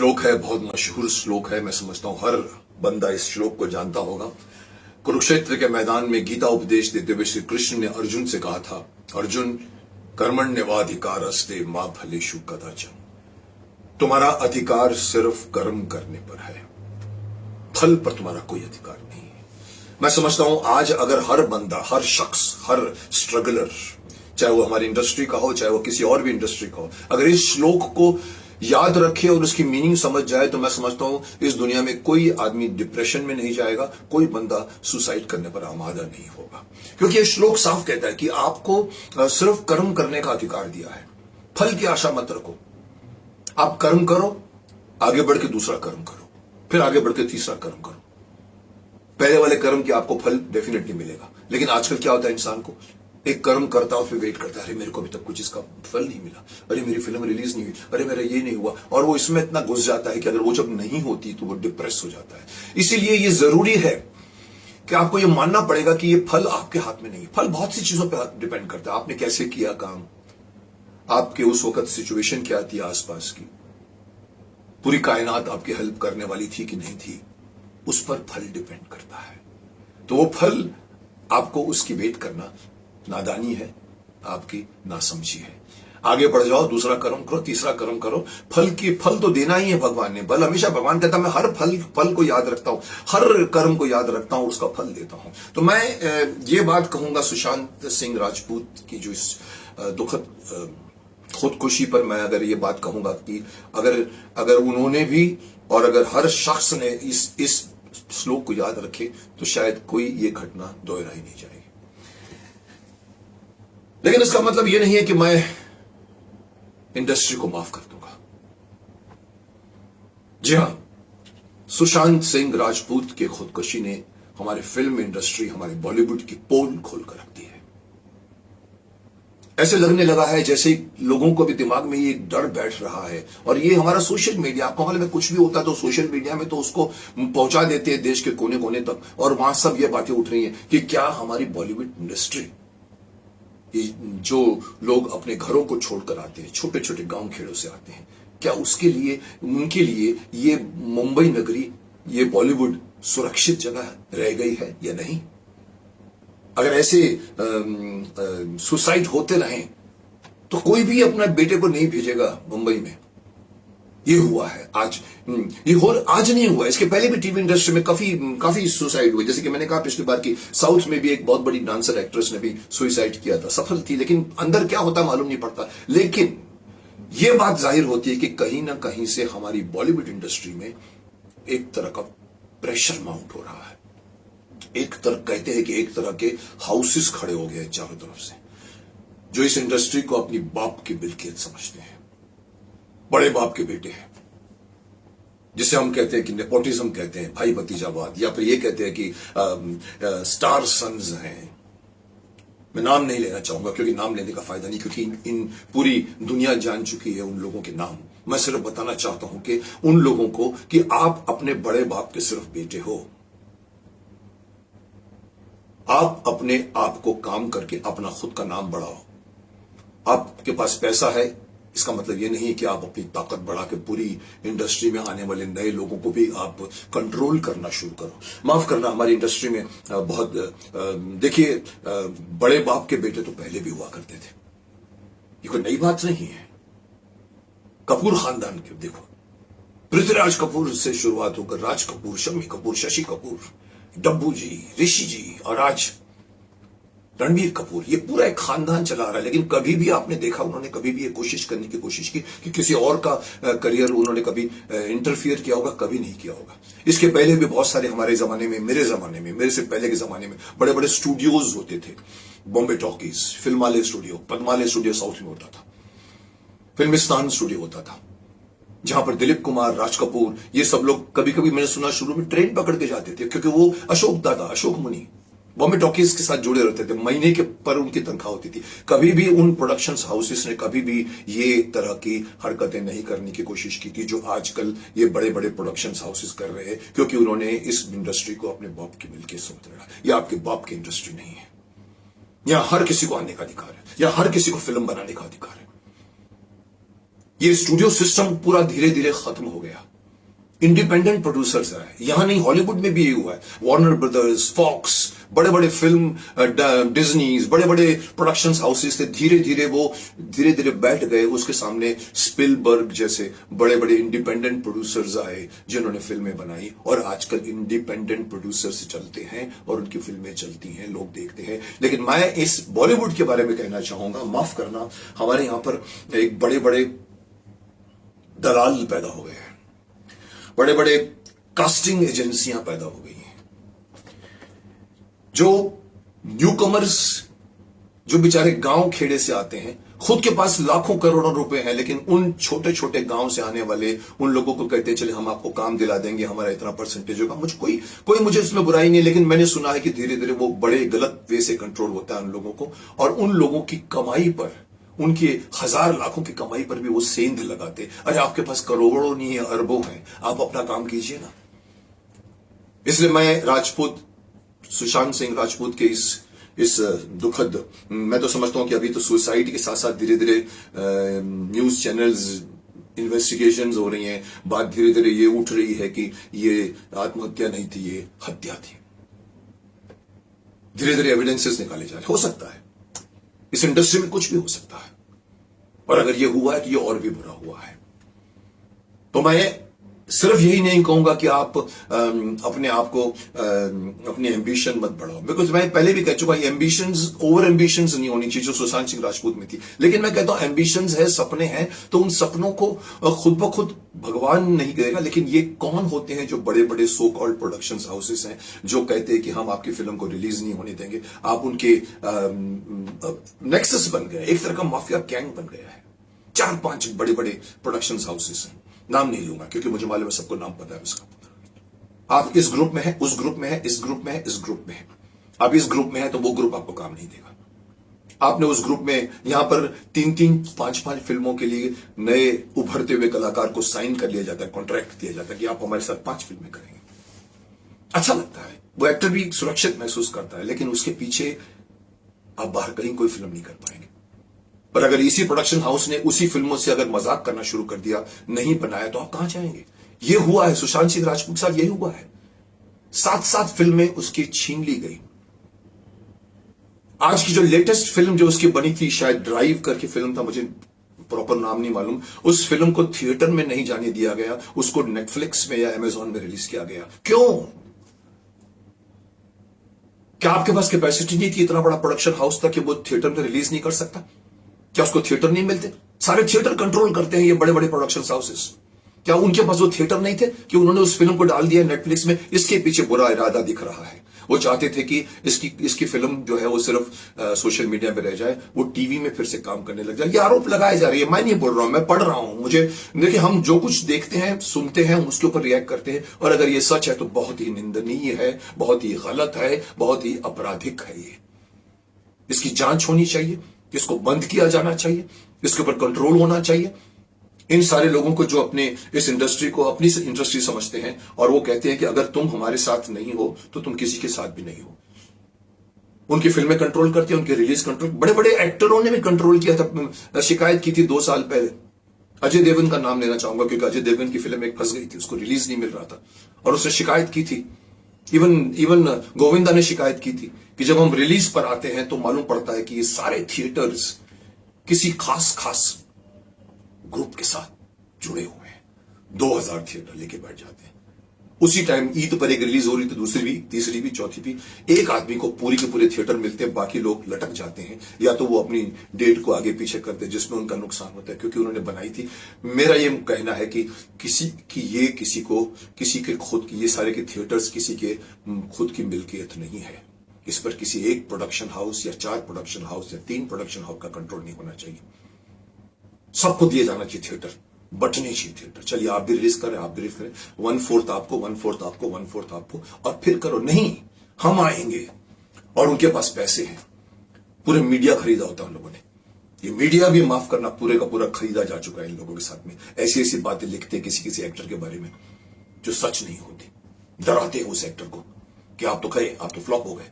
श्लोक है, बहुत मशहूर श्लोक है। मैं समझता हूं हर बंदा इस श्लोक को जानता होगा। कुरुक्षेत्र के मैदान में गीता उपदेश देते हुए श्री कृष्ण ने अर्जुन से कहा था, अर्जुन कर्मण्येवाधिकारस्ते मा फलेषु कदाचन। तुम्हारा अधिकार सिर्फ कर्म करने पर है, फल पर तुम्हारा कोई अधिकार नहीं है। मैं समझता हूं आज अगर हर बंदा, हर शख्स, हर स्ट्रगलर, चाहे वो हमारी इंडस्ट्री का हो, चाहे वो किसी और भी इंडस्ट्री का हो, अगर इस श्लोक को याद रखे और उसकी मीनिंग समझ जाए तो मैं समझता हूं इस दुनिया में कोई आदमी डिप्रेशन में नहीं जाएगा, कोई बंदा सुसाइड करने पर आमादा नहीं होगा। क्योंकि ये श्लोक साफ कहता है कि आपको सिर्फ कर्म करने का अधिकार दिया है, फल की आशा मत रखो। आप कर्म करो, आगे बढ़ के दूसरा कर्म करो, फिर आगे बढ़ के तीसरा कर्म करो। पहले वाले कर्म की आपको फल डेफिनेटली मिलेगा, लेकिन आजकल क्या होता है, इंसान को एक कर्म करता और फिर वेट करता है, अरे मेरे को अभी तक कुछ इसका फल नहीं मिला, अरे मेरी फिल्म रिलीज नहीं हुई, अरे मेरा ये नहीं हुआ, और वो इसमें इतना घुस जाता है कि अगर वो जब नहीं होती तो वो डिप्रेस हो जाता है। इसीलिए ये जरूरी है कि आपको ये मानना पड़ेगा कि ये फल आपके हाथ में नहीं है। फल बहुत सी चीजों पर डिपेंड करता है, आपने कैसे किया काम, आपके उस वक्त सिचुएशन क्या थी आसपास की, पूरी कायनात आपकी हेल्प करने वाली थी कि नहीं थी, उस पर फल डिपेंड करता है। तो वो फल आपको उसकी वेट करना नादानी है, आपकी नासमझी है। आगे बढ़ जाओ, दूसरा कर्म करो, तीसरा कर्म करो। फल तो देना ही है भगवान ने। फल हमेशा भगवान कहता है, मैं हर फल को याद रखता हूं, हर कर्म को याद रखता हूं, उसका फल देता हूं। तो मैं ये बात कहूंगा सुशांत सिंह राजपूत की जो इस दुखद खुदकुशी पर मैं अगर ये बात कहूंगा कि अगर उन्होंने भी और अगर हर शख्स ने इस श्लोक को याद रखे तो शायद कोई ये घटना दोहराई नहीं जाएगी। लेकिन इसका मतलब यह नहीं है कि मैं इंडस्ट्री को माफ कर दूंगा। जी हां, सुशांत सिंह राजपूत की खुदकुशी ने हमारी फिल्म इंडस्ट्री, हमारे बॉलीवुड की पोल खोलकर रख दी है। ऐसे लगने लगा है जैसे लोगों को भी दिमाग में ये डर बैठ रहा है। और ये हमारा सोशल मीडिया, आपको मालूम है कुछ भी होता तो सोशल मीडिया में तो उसको पहुंचा देते हैं देश के कोने कोने तक, और वहां सब ये बातें उठ रही हैं कि क्या हमारी बॉलीवुड इंडस्ट्री, जो लोग अपने घरों को छोड़कर आते हैं, छोटे छोटे गांव खेड़ों से आते हैं, क्या उसके लिए, उनके लिए ये मुंबई नगरी, ये बॉलीवुड सुरक्षित जगह रह गई है या नहीं? अगर ऐसे सुसाइड होते रहें तो कोई भी अपने बेटे को नहीं भेजेगा मुंबई में। ये हुआ है आज, आज नहीं हुआ, इसके पहले भी टीवी इंडस्ट्री में काफी सुसाइड हुए। जैसे कि मैंने कहा पिछली बार की साउथ में भी एक बहुत बड़ी डांसर एक्ट्रेस ने भी सुसाइड किया था, सफल थी, लेकिन अंदर क्या होता मालूम नहीं पड़ता। लेकिन यह बात जाहिर होती है कि कहीं ना कहीं से हमारी बॉलीवुड इंडस्ट्री में एक तरह का प्रेशर माउंट हो रहा है। एक तरह कहते हैं कि एक तरह के हाउसेस खड़े हो गए चारों तरफ से, जो इस इंडस्ट्री को अपनी बाप की मिल्कियत समझते हैं, बड़े बाप के बेटे हैं, जिसे हम कहते हैं कि नेपोटिज्म कहते हैं, भाई भतीजावाद, या फिर ये कहते हैं कि स्टार सन्स हैं। मैं नाम नहीं लेना चाहूंगा क्योंकि नाम लेने का फायदा नहीं, क्योंकि इन पूरी दुनिया जान चुकी है उन लोगों के नाम। मैं सिर्फ बताना चाहता हूं कि उन लोगों को कि आप अपने बड़े बाप के सिर्फ बेटे हो। आप अपने आप को काम करके अपना खुद का नाम बढ़ाओ। आपके पास पैसा है, इसका मतलब ये नहीं है कि आप अपनी ताकत बढ़ा के पूरी इंडस्ट्री में आने वाले नए लोगों को भी आप कंट्रोल करना शुरू करो। माफ करना, हमारी इंडस्ट्री में बहुत देखिए, बड़े बाप के बेटे तो पहले भी हुआ करते थे, ये कोई नई बात नहीं है। कपूर खानदान के देखो, पृथ्वीराज कपूर से शुरुआत होकर राज कपूर, शम्मी कपूर, शशि कपूर, डब्बू जी, ऋषि जी और आज रणबीर कपूर, ये पूरा एक खानदान चला रहा है। लेकिन कभी भी आपने देखा उन्होंने कभी भी ये कोशिश करने की कोशिश की कि किसी और का करियर उन्होंने कभी इंटरफियर किया होगा? कभी नहीं किया होगा। इसके पहले भी बहुत सारे हमारे जमाने में, मेरे जमाने में, मेरे से पहले के जमाने में बड़े बड़े स्टूडियोज होते थे। Bombay talkies, Filmalaya studio, Padmalaya studio south में होता था, फिल्मिस्तान स्टूडियो होता था, जहां पर दिलीप कुमार, राज कपूर, ये सब लोग कभी कभी मैंने सुना शुरू में ट्रेन पकड़ के जाते थे, क्योंकि वो अशोक दादा, अशोक मुनि बॉम्बे टॉकीज के साथ जुड़े रहते थे। महीने के पर उनकी तनख्वाह होती थी। कभी भी उन प्रोडक्शन हाउसेस ने कभी भी ये तरह की हरकतें नहीं करने की कोशिश की थी जो आजकल ये बड़े बड़े प्रोडक्शन हाउसेस कर रहे हैं, क्योंकि उन्होंने इस इंडस्ट्री को अपने बाप की मिल्कियत समझ रखा। यह आपके बाप की इंडस्ट्री नहीं है। यहां हर किसी को आने का अधिकार है, या हर किसी को फिल्म बनाने का अधिकार है। ये स्टूडियो सिस्टम पूरा धीरे धीरे खत्म हो गया। इंडिपेंडेंट प्रोड्यूसर्स आए, यहां नहीं हॉलीवुड में भी ये हुआ है। वार्नर ब्रदर्स, फॉक्स, बड़े बड़े फिल्म डिज्नीज, बड़े बड़े प्रोडक्शन हाउसेस थे, धीरे धीरे बैठ गए उसके सामने। स्पिलबर्ग जैसे बड़े बड़े इंडिपेंडेंट प्रोड्यूसर्स आए जिन्होंने फिल्में बनाई, और आजकल इंडिपेंडेंट प्रोड्यूसर्स चलते हैं और उनकी फिल्में चलती हैं, लोग देखते हैं। लेकिन मैं इस बॉलीवुड के बारे में कहना चाहूंगा, माफ करना, हमारे यहां पर एक बड़े बड़े दलाल पैदा हो गए हैं, बड़े बड़े कास्टिंग एजेंसियां पैदा हो गई हैं, जो न्यूकमर्स, जो बेचारे गांव खेड़े से आते हैं, खुद के पास लाखों करोड़ों रुपए हैं, लेकिन उन छोटे छोटे गांव से आने वाले उन लोगों को कहते हैं चले हम आपको काम दिला देंगे, हमारा इतना परसेंटेज होगा। कोई मुझे इसमें बुराई नहीं, लेकिन मैंने सुना है कि धीरे धीरे वो बड़े गलत वे से कंट्रोल होता है उन लोगों को, और उन लोगों की कमाई पर, उनके हजार लाखों की कमाई पर भी वो सेंध लगाते। अरे आपके पास करोड़ों नहीं है, अरबों हैं, आप अपना काम कीजिए ना। इसलिए मैं राजपूत, सुशांत सिंह राजपूत के इस दुखद, मैं तो समझता हूं कि अभी तो सुसाइड के साथ साथ धीरे धीरे न्यूज चैनल्स, इन्वेस्टिगेशंस हो रही हैं, बात धीरे धीरे ये उठ रही है कि ये आत्महत्या नहीं थी, ये हत्या थी। धीरे धीरे एविडेंसेस निकाले जा रहे। हो सकता है इस इंडस्ट्री में कुछ भी हो सकता है, और अगर ये हुआ है तो ये और भी बुरा हुआ है। तो मैं सिर्फ यही नहीं कहूंगा कि आप अपने आप को अपनी एम्बिशन मत बढ़ाओ, बिकॉज मैं पहले भी कह चुका एम्बिशंस, ओवर एम्बिशंस नहीं होनी चाहिए जो सुशांत सिंह राजपूत में थी। लेकिन मैं कहता हूं एम्बिशंस है, सपने हैं, तो उन सपनों को खुद ब खुद भगवान नहीं करेगा। लेकिन ये कौन होते हैं जो बड़े बड़े सो कॉल्ड प्रोडक्शन हाउसेस हैं जो कहते हैं कि हम आपकी फिल्म को रिलीज नहीं होने देंगे। आप उनके नेक्सस बन गए, एक तरह का माफिया गैंग बन गया है। 4-5 बड़े बड़े प्रोडक्शन हाउसेस हैं, नाम नहीं लूंगा क्योंकि मुझे मालूम है सबको नाम पता है उसका। आप इस ग्रुप में हैं, उस ग्रुप में है, इस ग्रुप में है, इस ग्रुप में है। आप इस ग्रुप में है तो वो ग्रुप आपको काम नहीं देगा। आपने उस ग्रुप में यहां पर 3-3, 5-5 फिल्मों के लिए नए उभरते हुए कलाकार को साइन कर लिया जाता है, कॉन्ट्रैक्ट दिया जाता है कि आप हमारे साथ 5 फिल्में करेंगे। अच्छा लगता है, वो एक्टर भी सुरक्षित महसूस करता है, लेकिन उसके पीछे आप बाहर कहीं कोई फिल्म नहीं कर पाएंगे। पर अगर इसी प्रोडक्शन हाउस ने उसी फिल्मों से अगर मजाक करना शुरू कर दिया, नहीं बनाया, तो आप कहां जाएंगे? ये हुआ है सुशांत सिंह राजपूत के साथ, यही हुआ है। 7-7 फिल्में उसकी छीन ली गई। आज की जो लेटेस्ट फिल्म जो उसकी बनी थी, शायद ड्राइव करके फिल्म था, मुझे प्रॉपर नाम नहीं मालूम, उस फिल्म को थिएटर में नहीं जाने दिया गया, उसको नेटफ्लिक्स में या अमेजॉन में रिलीज किया गया। क्यों? क्या आपके पास कैपेसिटी नहीं थी? इतना बड़ा प्रोडक्शन हाउस था कि वो थिएटर में रिलीज नहीं कर सकता? क्या उसको थिएटर नहीं मिलते? सारे थिएटर कंट्रोल करते हैं ये बड़े बड़े प्रोडक्शन हाउसेस। क्या उनके पास वो थिएटर नहीं थे कि उन्होंने उस फिल्म को डाल दिया नेटफ्लिक्स में? इसके पीछे बुरा इरादा दिख रहा है। वो चाहते थे कि इसकी फिल्म जो है वो सिर्फ सोशल मीडिया पे रह जाए, वो टीवी में फिर से काम करने लग जाए। ये आरोप लगाए जा रही है, मैं नहीं बोल रहा हूं, मैं पढ़ रहा हूं। मुझे देखिए, हम जो कुछ देखते हैं, सुनते हैं, हम उसके ऊपर रिएक्ट करते हैं, और अगर ये सच है तो बहुत ही निंदनीय है, बहुत ही गलत है, बहुत ही आपराधिक है। ये इसकी जांच होनी चाहिए, इसको बंद किया जाना चाहिए, इसके ऊपर कंट्रोल होना चाहिए। इन सारे लोगों को जो अपने इस इंडस्ट्री को अपनी इंडस्ट्री समझते हैं और वो कहते हैं कि अगर तुम हमारे साथ नहीं हो तो तुम किसी के साथ भी नहीं हो। उनकी फिल्में कंट्रोल करती है, उनके रिलीज कंट्रोल, बड़े बड़े एक्टरों ने भी कंट्रोल किया था। शिकायत की थी 2 साल पहले, अजय देवगन का नाम लेना चाहूंगा क्योंकि अजय देवगन की फिल्म एक फंस गई थी, उसको रिलीज नहीं मिल रहा था, और उसने शिकायत की थी। इवन गोविंदा ने शिकायत की थी कि जब हम रिलीज पर आते हैं तो मालूम पड़ता है कि ये सारे थिएटर्स किसी खास ग्रुप के साथ जुड़े हुए हैं। 2000 थिएटर लेके बैठ जाते हैं। उसी टाइम ईद पर एक रिलीज हो रही तो दूसरी भी, तीसरी भी, चौथी भी, एक आदमी को पूरी के पूरे थिएटर मिलते हैं, बाकी लोग लटक जाते हैं, या तो वो अपनी डेट को आगे पीछे करते हैं जिसमें उनका नुकसान होता है क्योंकि उन्होंने बनाई थी। मेरा ये कहना है कि किसी के खुद की, ये सारे के थिएटर्स किसी के खुद की मिल्कियत नहीं है। इस पर किसी एक प्रोडक्शन हाउस या 4 प्रोडक्शन हाउस या 3 प्रोडक्शन हाउस का कंट्रोल नहीं होना चाहिए। सबको दिए जाना चाहिए थिएटर, बटने चाहिए थिएटर। चलिए आप भी रिलीज करें, आप भी रिलीज करें, 1/4 आपको, 1/4 आपको, 1/4 आपको, और फिर करो। नहीं, हम आएंगे, और उनके पास पैसे हैं, पूरे मीडिया खरीदा होता है उन लोगों ने। ये मीडिया भी, माफ करना, पूरे का पूरा खरीदा जा चुका है इन लोगों के साथ में। ऐसी ऐसी बातें लिखते हैं किसी एक्टर के बारे में जो सच नहीं होती, डराते हैं उस एक्टर को कि आप तो गए, आप तो फ्लॉप हो गए।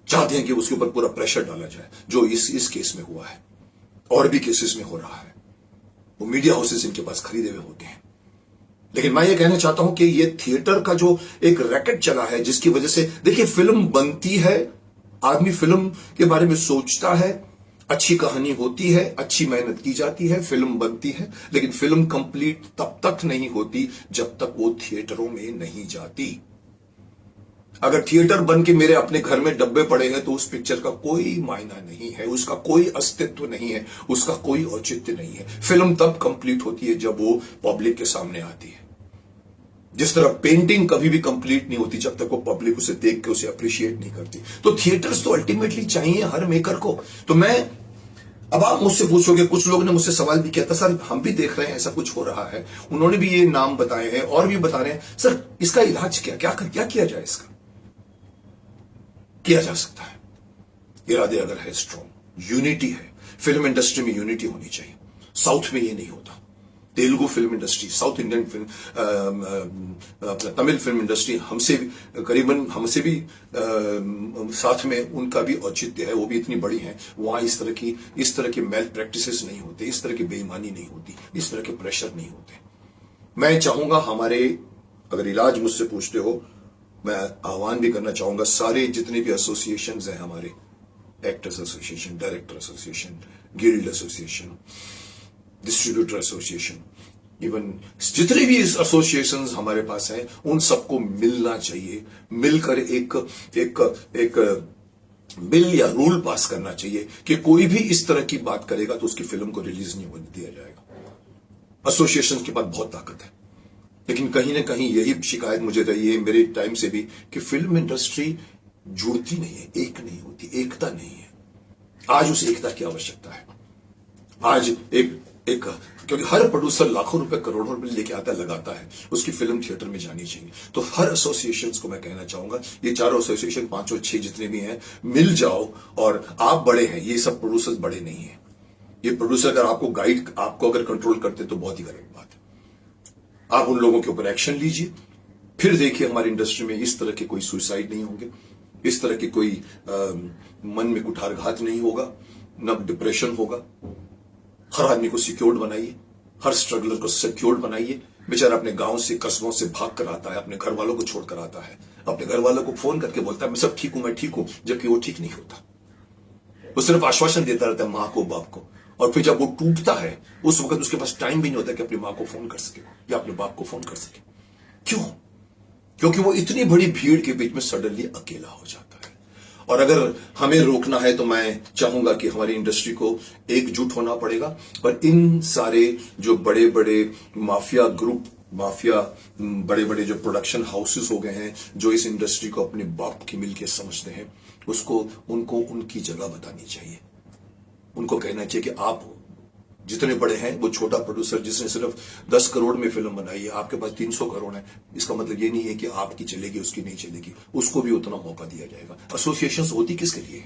चाहते हैं कि उसके ऊपर पूरा प्रेशर डाला जाए, जो इस केस में हुआ है और भी केसेस में हो रहा है। वो मीडिया हाउसेस इनके पास खरीदे हुए होते हैं। लेकिन मैं ये कहना चाहता हूं कि ये थिएटर का जो एक रैकेट चला है, जिसकी वजह से देखिए फिल्म बनती है, आदमी फिल्म के बारे में सोचता है, अच्छी कहानी होती है, अच्छी मेहनत की जाती है, फिल्म बनती है, लेकिन फिल्म कंप्लीट तब तक नहीं होती जब तक वो थिएटरों में नहीं जाती। अगर थिएटर बन के मेरे अपने घर में डब्बे पड़े हैं तो उस पिक्चर का कोई मायना नहीं है, उसका कोई अस्तित्व नहीं है, उसका कोई औचित्य नहीं है। फिल्म तब कंप्लीट होती है जब वो पब्लिक के सामने आती है। जिस तरह पेंटिंग कभी भी कंप्लीट नहीं होती जब तक वो पब्लिक उसे देख के उसे अप्रिशिएट नहीं करती। तो थिएटर्स तो अल्टीमेटली चाहिए हर मेकर को। तो मैं, अब आप मुझसे पूछोगे, कुछ लोगों ने मुझसे सवाल भी किया था, सर हम भी देख रहे हैं ऐसा कुछ हो रहा है, उन्होंने भी ये नाम बताए हैं और भी बता रहे हैं, सर इसका इलाज क्या किया जाए? इसका किया जा सकता है, इरादे अगर है स्ट्रॉन्ग, यूनिटी है, फिल्म इंडस्ट्री में यूनिटी होनी चाहिए। साउथ में ये नहीं होता। Telugu film industry, south Indian film, अपना तमिल फिल्म इंडस्ट्री हमसे करीबन हमसे भी साथ में उनका भी औचित्य है, वो भी इतनी बड़ी है। वहां इस तरह की मेल प्रैक्टिसेस नहीं होते, इस तरह की बेईमानी नहीं होती, इस तरह के प्रेशर नहीं होते। मैं चाहूंगा हमारे, अगर इलाज मुझसे पूछते हो, मैं आह्वान भी करना चाहूंगा सारे जितने भी एसोसिएशंस हैं हमारे, actors association, director association, guild association, distributor association, even जितने भी एसोसिएशंस हमारे पास हैं, उन सबको मिलना चाहिए, मिलकर एक बिल या रूल पास करना चाहिए कि कोई भी इस तरह की बात करेगा तो उसकी फिल्म को रिलीज नहीं होने दिया जाएगा। एसोसिएशन के पास बहुत ताकत है, लेकिन कहीं ना कहीं यही शिकायत मुझे रही है मेरे टाइम से भी कि फिल्म इंडस्ट्री जुड़ती नहीं है, एक नहीं होती, एकता नहीं है। आज उस एकता की आवश्यकता है। आज एक क्योंकि हर प्रोड्यूसर लाखों रुपए, करोड़ों रुपए लेके आता है, लगाता है, उसकी फिल्म थिएटर में जानी चाहिए। तो हर एसोसिएशंस को मैं कहना चाहूंगा, ये चारों एसोसिएशन, 5 और 6 जितने भी हैं, मिल जाओ। और आप बड़े हैं, ये सब प्रोड्यूसर्स बड़े नहीं है। ये प्रोड्यूसर अगर आपको अगर कंट्रोल करते तो बहुत ही गलत बात है। आप उन लोगों के ऊपर एक्शन लीजिए, फिर देखिए हमारी इंडस्ट्री में इस तरह के कोई सुसाइड नहीं होंगे, इस तरह की कोई मन में कुठारघात नहीं होगा, न डिप्रेशन होगा। हर आदमी को सिक्योर्ड बनाइए, हर स्ट्रगलर को सिक्योर्ड बनाइए। बेचारा अपने गांव से, कस्बों से भाग कर आता है, अपने घर वालों को छोड़कर आता है, अपने घर वालों को फोन करके बोलता है मैं सब ठीक हूं, मैं ठीक हूं, जबकि वो ठीक नहीं होता। वो सिर्फ आश्वासन देता रहता है मां को, बाप को, और फिर जब वो टूटता है उस वक्त उसके पास टाइम भी नहीं होता कि अपनी मां को फोन कर सके या अपने बाप को फोन कर सके। क्यों? क्योंकि वो इतनी बड़ी भीड़ के बीच में सडनली अकेला हो जाता है। और अगर हमें रोकना है तो मैं चाहूंगा कि हमारी इंडस्ट्री को एकजुट होना पड़ेगा और इन सारे जो बड़े बड़े माफिया ग्रुप, बड़े बड़े जो प्रोडक्शन हाउसेस हो गए हैं, जो इस इंडस्ट्री को अपने बाप की मिल के समझते हैं, उनको उनकी जगह बतानी चाहिए। उनको कहना चाहिए कि आप जितने बड़े हैं, वो छोटा प्रोड्यूसर जिसने सिर्फ 10 करोड़ में फिल्म बनाई है, आपके पास 300 करोड़ है, इसका मतलब ये नहीं है कि आपकी चलेगी उसकी नहीं चलेगी, उसको भी उतना मौका दिया जाएगा। एसोसिएशन होती किसके लिए?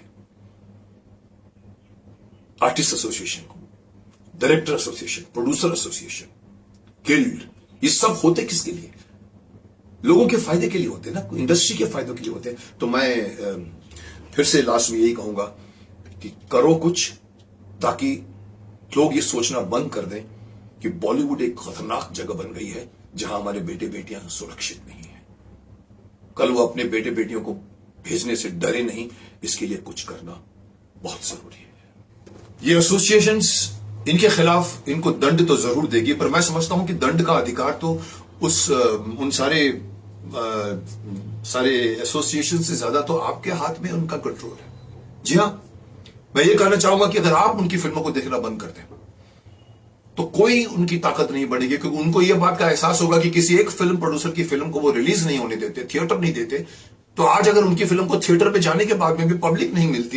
आर्टिस्ट एसोसिएशन को, director association, producer association, guild, ये सब होते किसके लिए? लोगों के फायदे के लिए होते हैं ना, इंडस्ट्री के फायदों के लिए होते हैं। तो मैं फिर से लास्ट में यही कहूंगा कि करो कुछ, ताकि लोग ये सोचना बंद कर दें कि बॉलीवुड एक खतरनाक जगह बन गई है जहां हमारे बेटे बेटियां सुरक्षित नहीं है। कल वो अपने बेटे बेटियों को भेजने से डरे नहीं, इसके लिए कुछ करना बहुत जरूरी है। ये एसोसिएशंस, इनके खिलाफ इनको दंड तो जरूर देगी, पर मैं समझता हूं कि दंड का अधिकार तो उन सारे एसोसिएशन से ज्यादा तो आपके हाथ में उनका कंट्रोल है। जी हां, मैं ये कहना चाहूंगा कि अगर आप उनकी फिल्मों को देखना बंद कर दें तो कोई उनकी ताकत नहीं बढ़ेगी, क्योंकि उनको यह बात का एहसास होगा कि किसी एक फिल्म प्रोड्यूसर की फिल्म को वो रिलीज नहीं होने देते, थिएटर नहीं देते, तो आज अगर उनकी फिल्म को थिएटर पे जाने के बाद में भी पब्लिक नहीं मिलती